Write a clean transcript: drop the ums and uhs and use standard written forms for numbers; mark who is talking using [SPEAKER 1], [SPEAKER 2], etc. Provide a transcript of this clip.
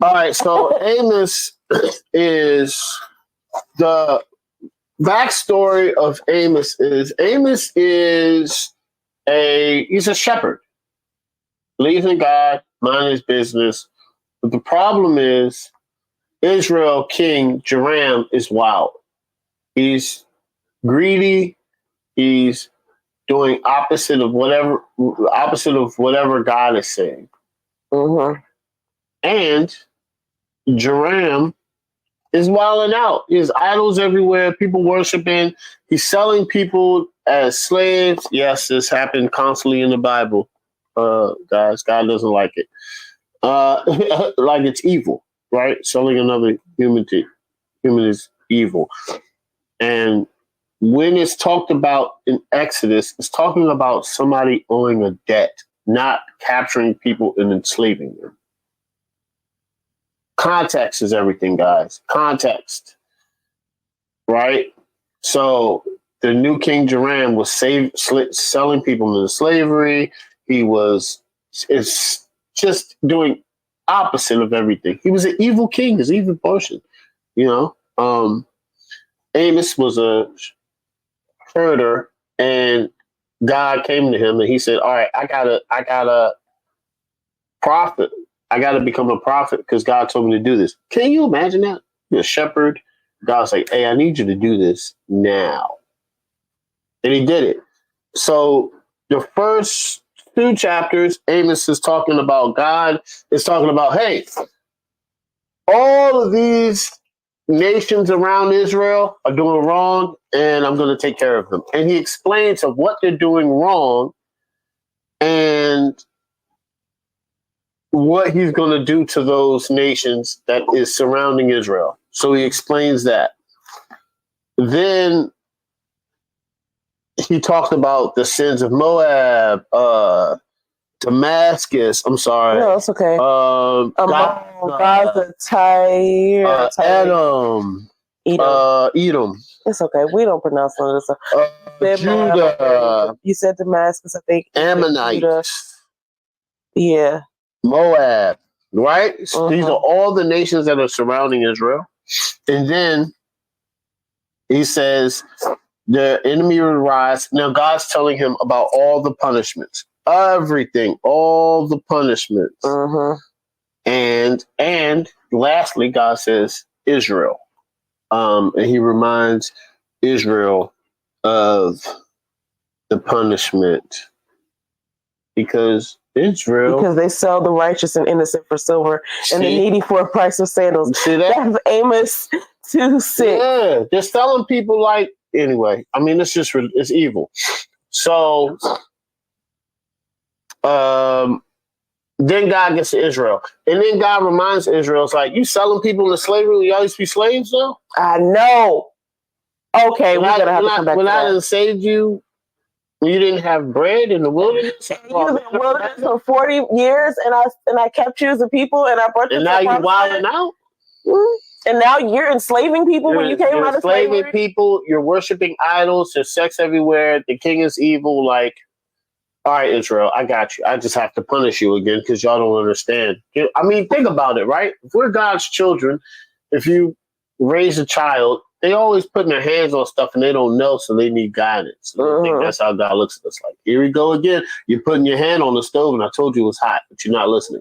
[SPEAKER 1] All right, so Amos is the backstory of Amos is he's a shepherd, believes in God, mind his business. But the problem is Israel King Joram is wild. He's greedy. He's doing opposite of whatever God is saying.
[SPEAKER 2] Mm-hmm.
[SPEAKER 1] And Joram is wilding out. There's idols everywhere, people worshiping. He's selling people as slaves. Yes, this happened constantly in the Bible. Guys, God doesn't like it. Like it's evil, right? Selling another human is evil. And when it's talked about in Exodus, it's talking about somebody owing a debt, not capturing people and enslaving them. Context is everything, guys. Context, right? So the new King Joram was selling people into slavery. It's just doing opposite of everything. He was an evil king, his evil person, you know. Amos was a herder, and God came to him and he said, all right, I gotta prophet. I got to become a prophet because God told me to do this. Can you imagine that? You're a shepherd. God's like, hey, I need you to do this now. And he did it. So the first 2 chapters, Amos is talking about God. Is talking about, hey, all of these nations around Israel are doing wrong, and I'm going to take care of them. And he explains of what they're doing wrong and what he's going to do to those nations that is surrounding Israel. So he explains that. Then he talked about the sins of Moab, Damascus. I'm sorry.
[SPEAKER 2] No, it's okay. Gaza, Tyre,
[SPEAKER 1] Edom. Edom.
[SPEAKER 2] It's okay. We don't pronounce none of this stuff.
[SPEAKER 1] Judah.
[SPEAKER 2] You said Damascus, I think.
[SPEAKER 1] Ammonites.
[SPEAKER 2] Yeah.
[SPEAKER 1] Moab, right? So these are all the nations that are surrounding Israel. And then he says the enemy will rise. Now God's telling him about all the punishments, everything, all the punishments. And lastly, God says Israel. And he reminds Israel of the punishment because they sell the righteous and innocent for silver and the needy for a price of sandals. See that? That's Amos 2:6. Yeah, they're selling people like, anyway, I mean, it's evil. So then God gets to Israel. And then God reminds Israel, it's like, you selling people into slavery, y'all used to be slaves now? I know. Okay, we're going to have to come back to that. When I didn't save you, you didn't have bread in the wilderness? And you was in the wilderness for 40 years, and I kept you as a people, and I brought you. And now you're wilding out? And now you're enslaving people when you came out of slavery? Enslaving people, you're worshiping idols, there's sex everywhere, the king is evil, like, all right, Israel, I got you. I just have to punish you again because y'all don't understand. I mean, think about it, right? If we're God's children, if you raise a child, they always putting their hands on stuff and they don't know, so they need guidance. I think that's how God looks at us. Like, here we go again. You're putting your hand on the stove and I told you it was hot, but you're not listening.